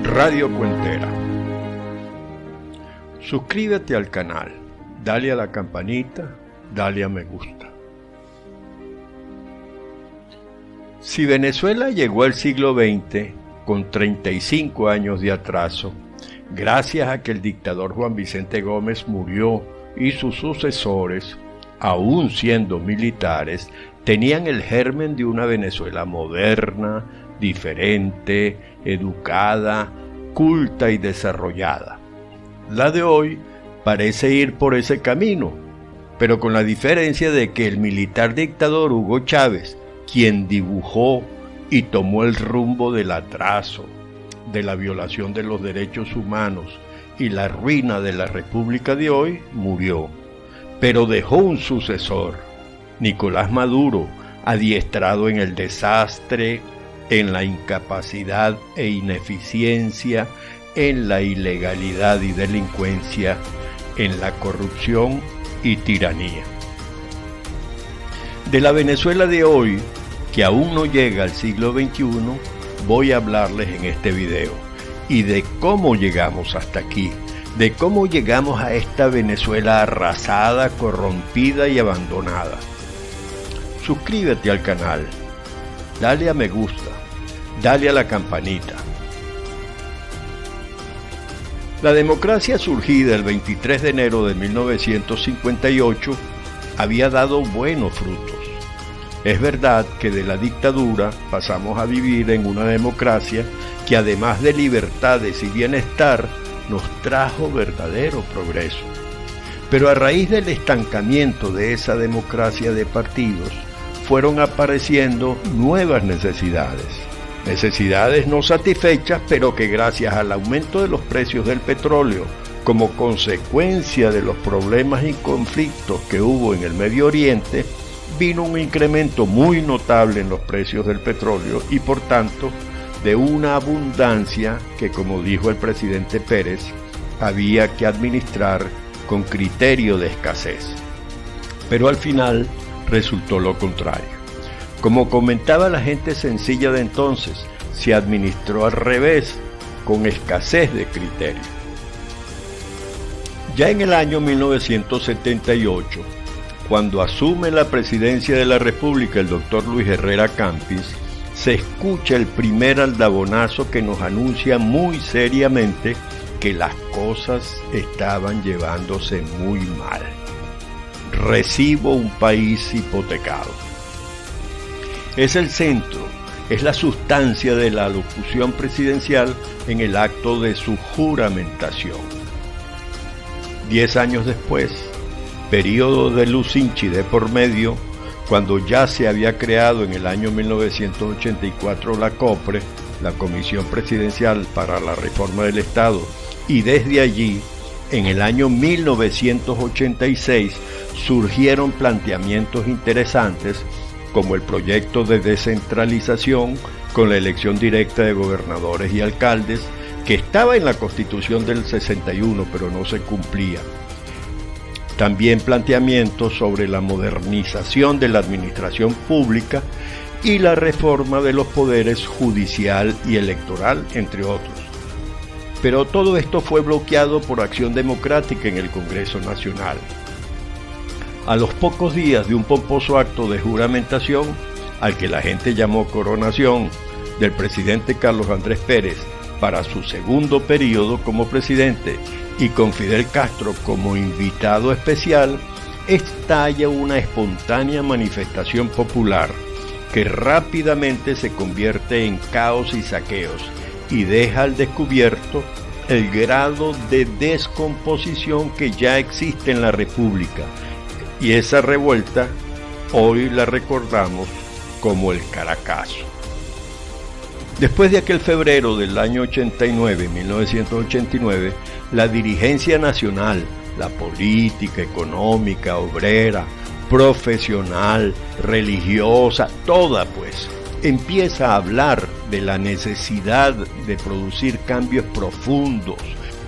Radio Cuentera. Suscríbete al canal, dale a la campanita, dale a me gusta. Si Venezuela llegó al siglo XX con 35 años de atraso, gracias a que el dictador Juan Vicente Gómez murió y sus sucesores, aún siendo militares, tenían el germen de una Venezuela moderna, diferente, educada, culta y desarrollada. La de hoy parece ir por ese camino, pero con la diferencia de que el militar dictador Hugo Chávez, quien dibujó y tomó el rumbo del atraso, de la violación de los derechos humanos y la ruina de la República de hoy, murió, pero dejó un sucesor, Nicolás Maduro, adiestrado en el desastre, en la incapacidad e ineficiencia, en la ilegalidad y delincuencia, en la corrupción y tiranía. De la Venezuela de hoy, que aún no llega al siglo XXI, voy a hablarles en este video, y de cómo llegamos hasta aquí, de cómo llegamos a esta Venezuela arrasada, corrompida y abandonada. Suscríbete al canal, dale a me gusta, dale a la campanita. La democracia surgida el 23 de enero de 1958 había dado buenos frutos. Es verdad que de la dictadura pasamos a vivir en una democracia que, además de libertades y bienestar, nos trajo verdadero progreso. Pero a raíz del estancamiento de esa democracia de partidos, fueron apareciendo nuevas necesidades no satisfechas, pero que gracias al aumento de los precios del petróleo, como consecuencia de los problemas y conflictos que hubo en el Medio Oriente, vino un incremento muy notable en los precios del petróleo y por tanto de una abundancia que, como dijo el presidente Pérez, había que administrar con criterio de escasez. Pero al final resultó lo contrario. Como comentaba la gente sencilla de entonces, se administró al revés, con escasez de criterio. Ya en el año 1978, cuando asume la presidencia de la República el doctor Luis Herrera Campis, se escucha el primer aldabonazo que nos anuncia muy seriamente que las cosas estaban llevándose muy mal. Recibo un país hipotecado. Es el centro, es la sustancia de la alocución presidencial en el acto de su juramentación. 10 años después, periodo de Lucinchi de por medio, cuando ya se había creado en el año 1984 la COPRE, la Comisión Presidencial para la Reforma del Estado, y desde allí, en el año 1986, surgieron planteamientos interesantes como el proyecto de descentralización con la elección directa de gobernadores y alcaldes, que estaba en la Constitución del 61 pero no se cumplía. También planteamientos sobre la modernización de la administración pública y la reforma de los poderes judicial y electoral, entre otros. Pero todo esto fue bloqueado por Acción Democrática en el Congreso Nacional. A los pocos días de un pomposo acto de juramentación, al que la gente llamó coronación, del presidente Carlos Andrés Pérez para su segundo periodo como presidente y con Fidel Castro como invitado especial, estalla una espontánea manifestación popular que rápidamente se convierte en caos y saqueos y deja al descubierto el grado de descomposición que ya existe en la República. Y esa revuelta hoy la recordamos como el Caracazo. Después de aquel febrero del año 1989, la dirigencia nacional, la política, económica, obrera, profesional, religiosa, toda pues, empieza a hablar de la necesidad de producir cambios profundos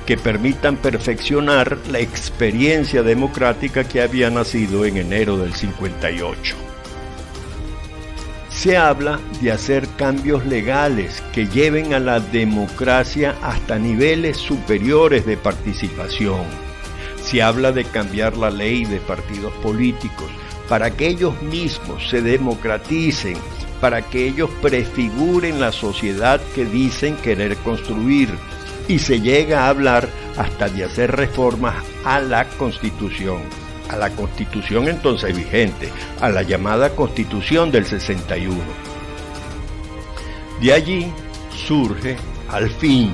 que permitan perfeccionar la experiencia democrática que había nacido en enero del 58. Se habla de hacer cambios legales que lleven a la democracia hasta niveles superiores de participación. Se habla de cambiar la ley de partidos políticos para que ellos mismos se democraticen, para que ellos prefiguren la sociedad que dicen querer construir. Y se llega a hablar hasta de hacer reformas a la Constitución entonces vigente, a la llamada Constitución del 61. De allí surge, al fin,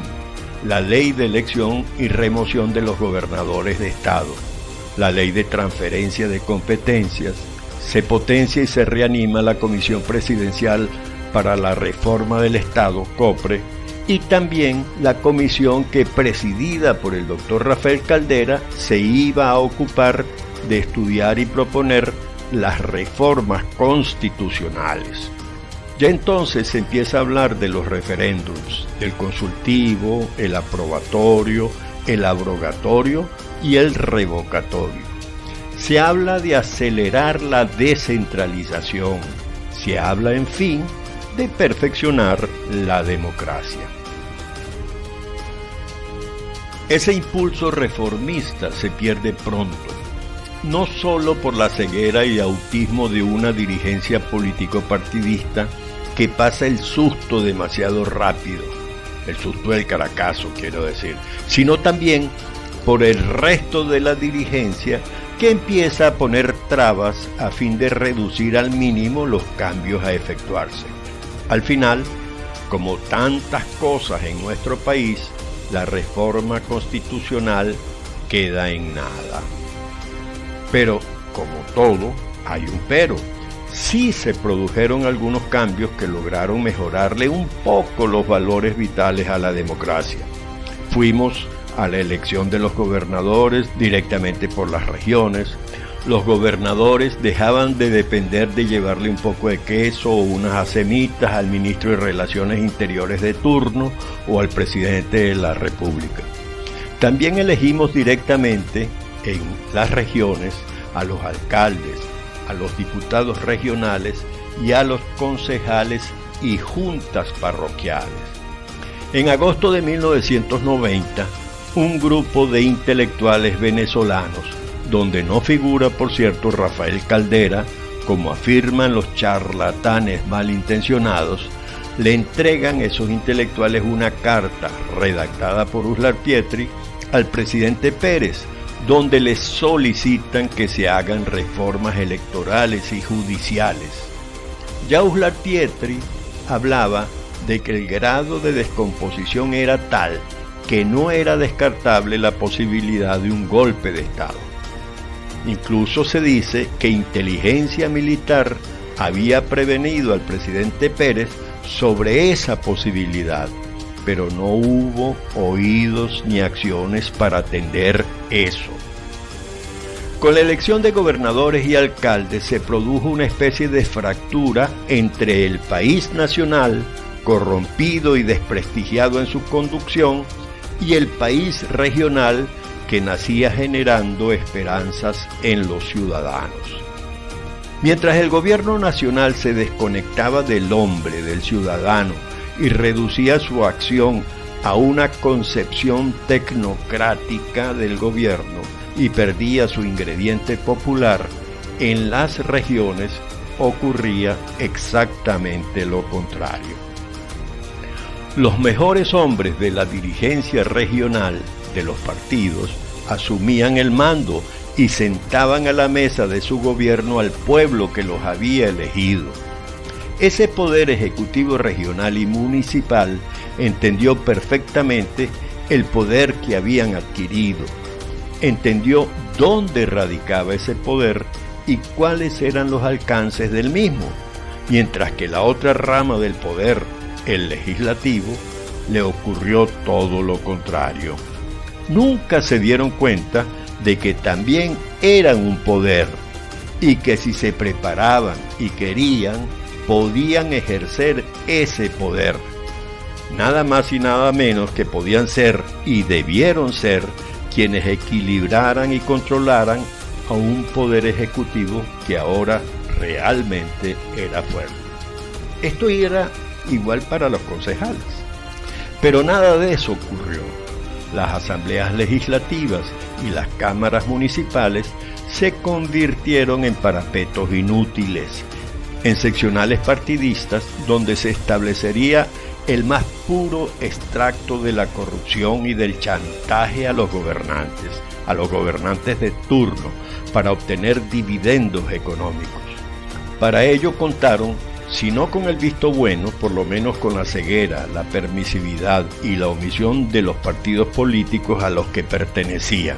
la ley de elección y remoción de los gobernadores de Estado, la ley de transferencia de competencias, se potencia y se reanima la Comisión Presidencial para la Reforma del Estado, COPRE, y también la comisión que, presidida por el doctor Rafael Caldera, se iba a ocupar de estudiar y proponer las reformas constitucionales. Ya entonces se empieza a hablar de los referéndums, del consultivo, el aprobatorio, el abrogatorio y el revocatorio. Se habla de acelerar la descentralización. Se habla, en fin, de perfeccionar la democracia. Ese impulso reformista se pierde pronto, no solo por la ceguera y autismo de una dirigencia político-partidista que pasa el susto demasiado rápido, el susto del Caracazo quiero decir, sino también por el resto de la dirigencia que empieza a poner trabas a fin de reducir al mínimo los cambios a efectuarse. Al final, como tantas cosas en nuestro país, la reforma constitucional queda en nada. Pero, como todo, hay un pero. Sí se produjeron algunos cambios que lograron mejorarle un poco los valores vitales a la democracia. Fuimos a la elección de los gobernadores directamente por las regiones. Los gobernadores dejaban de depender de llevarle un poco de queso o unas acemitas al ministro de Relaciones Interiores de turno o al presidente de la República. También elegimos directamente en las regiones a los alcaldes, a los diputados regionales y a los concejales y juntas parroquiales. En agosto de 1990, un grupo de intelectuales venezolanos, donde no figura, por cierto, Rafael Caldera, como afirman los charlatanes malintencionados, le entregan esos intelectuales una carta redactada por Uslar Pietri al presidente Pérez, donde les solicitan que se hagan reformas electorales y judiciales. Ya Uslar Pietri hablaba de que el grado de descomposición era tal que no era descartable la posibilidad de un golpe de Estado. Incluso se dice que inteligencia militar había prevenido al presidente Pérez sobre esa posibilidad, pero no hubo oídos ni acciones para atender eso. Con la elección de gobernadores y alcaldes se produjo una especie de fractura entre el país nacional, corrompido y desprestigiado en su conducción, y el país regional, que nacía generando esperanzas en los ciudadanos. Mientras el gobierno nacional se desconectaba del hombre, del ciudadano, y reducía su acción a una concepción tecnocrática del gobierno y perdía su ingrediente popular, en las regiones ocurría exactamente lo contrario. Los mejores hombres de la dirigencia regional de los partidos asumían el mando y sentaban a la mesa de su gobierno al pueblo que los había elegido. Ese poder ejecutivo regional y municipal entendió perfectamente el poder que habían adquirido, entendió dónde radicaba ese poder y cuáles eran los alcances del mismo, mientras que la otra rama del poder, el legislativo, le ocurrió todo lo contrario. Nunca se dieron cuenta de que también eran un poder y que si se preparaban y querían, podían ejercer ese poder. Nada más y nada menos que podían ser y debieron ser quienes equilibraran y controlaran a un poder ejecutivo que ahora realmente era fuerte. Esto era igual para los concejales. Pero nada de eso ocurrió. Las asambleas legislativas y las cámaras municipales se convirtieron en parapetos inútiles, en seccionales partidistas donde se establecería el más puro extracto de la corrupción y del chantaje a los gobernantes de turno, para obtener dividendos económicos. Para ello contaron, si no con el visto bueno, por lo menos con la ceguera, la permisividad y la omisión de los partidos políticos a los que pertenecían.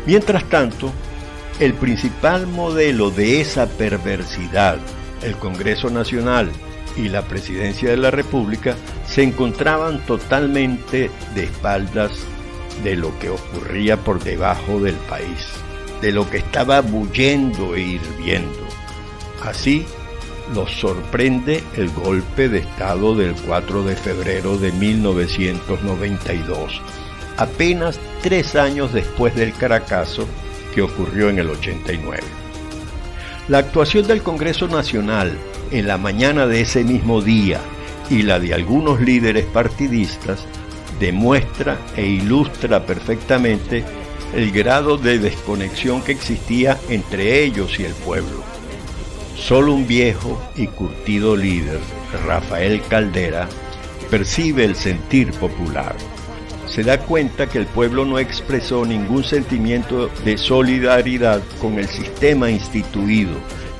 Mientras tanto, el principal modelo de esa perversidad, el Congreso Nacional y la Presidencia de la República, se encontraban totalmente de espaldas de lo que ocurría por debajo del país, de lo que estaba bullendo e hirviendo. Así los sorprende el golpe de Estado del 4 de febrero de 1992, apenas 3 años después del Caracazo que ocurrió en el 89. La actuación del Congreso Nacional en la mañana de ese mismo día y la de algunos líderes partidistas demuestra e ilustra perfectamente el grado de desconexión que existía entre ellos y el pueblo. Solo un viejo y curtido líder, Rafael Caldera, percibe el sentir popular. Se da cuenta que el pueblo no expresó ningún sentimiento de solidaridad con el sistema instituido,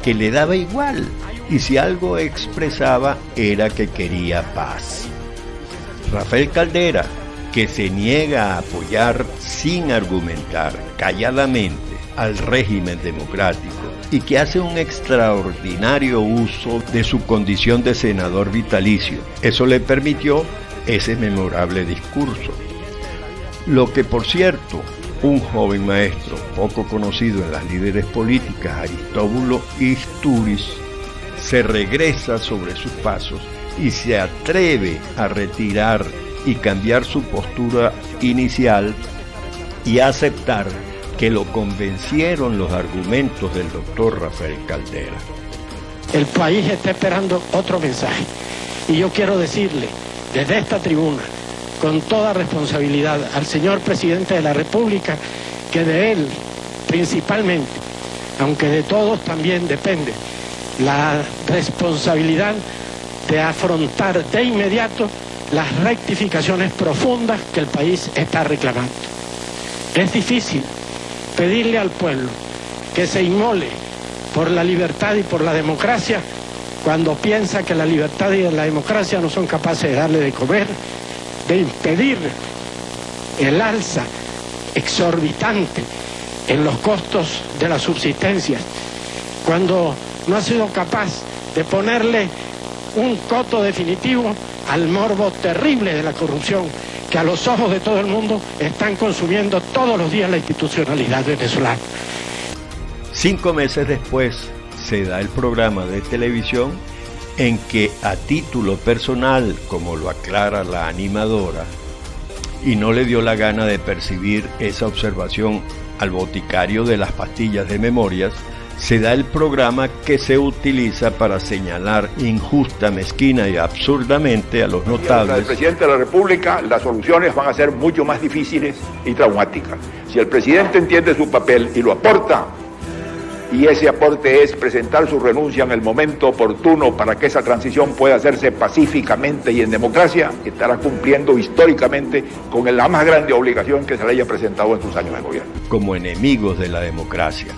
que le daba igual, y si algo expresaba era que quería paz. Rafael Caldera, que se niega a apoyar sin argumentar, calladamente, al régimen democrático y que hace un extraordinario uso de su condición de senador vitalicio. Eso le permitió ese memorable discurso. Lo que, por cierto, un joven maestro poco conocido en las líderes políticas, Aristóbulo Istúriz, se regresa sobre sus pasos y se atreve a retirar y cambiar su postura inicial y a aceptar que lo convencieron los argumentos del doctor Rafael Caldera. El país está esperando otro mensaje y yo quiero decirle desde esta tribuna con toda responsabilidad al señor presidente de la República que de él principalmente, aunque de todos también depende la responsabilidad de afrontar de inmediato las rectificaciones profundas que el país está reclamando. Es difícil pedirle al pueblo que se inmole por la libertad y por la democracia cuando piensa que la libertad y la democracia no son capaces de darle de comer, de impedir el alza exorbitante en los costos de la subsistencia, cuando no ha sido capaz de ponerle un coto definitivo al morbo terrible de la corrupción que a los ojos de todo el mundo están consumiendo todos los días la institucionalidad venezolana. 5 meses después se da el programa de televisión en que a título personal, como lo aclara la animadora, y no le dio la gana de percibir esa observación al boticario de las pastillas de memorias, se da el programa que se utiliza para señalar injusta, mezquina y absurdamente a los notables. El presidente de la República, las soluciones van a ser mucho más difíciles y traumáticas. Si el presidente entiende su papel y lo aporta, y ese aporte es presentar su renuncia en el momento oportuno para que esa transición pueda hacerse pacíficamente y en democracia, estará cumpliendo históricamente con la más grande obligación que se le haya presentado en sus años de gobierno. Como enemigos de la democracia.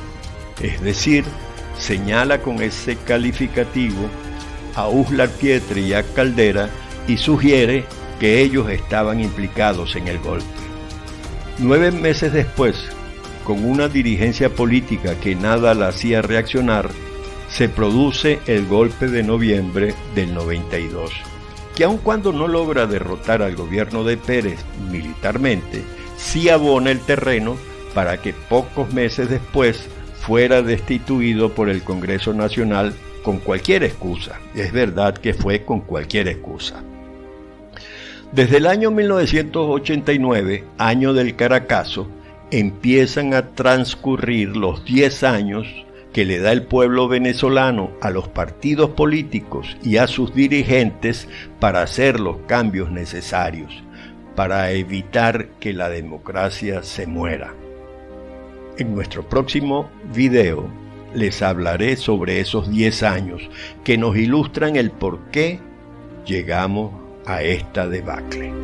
Es decir, señala con ese calificativo a Uslar Pietri y a Caldera y sugiere que ellos estaban implicados en el golpe. 9 meses después, con una dirigencia política que nada la hacía reaccionar, se produce el golpe de noviembre del 92, que aun cuando no logra derrotar al gobierno de Pérez militarmente, sí abona el terreno para que pocos meses después fuera destituido por el Congreso Nacional con cualquier excusa. Es verdad que fue con cualquier excusa. Desde el año 1989, año del Caracazo, empiezan a transcurrir los 10 años que le da el pueblo venezolano a los partidos políticos y a sus dirigentes para hacer los cambios necesarios, para evitar que la democracia se muera. En nuestro próximo video les hablaré sobre esos 10 años que nos ilustran el por qué llegamos a esta debacle.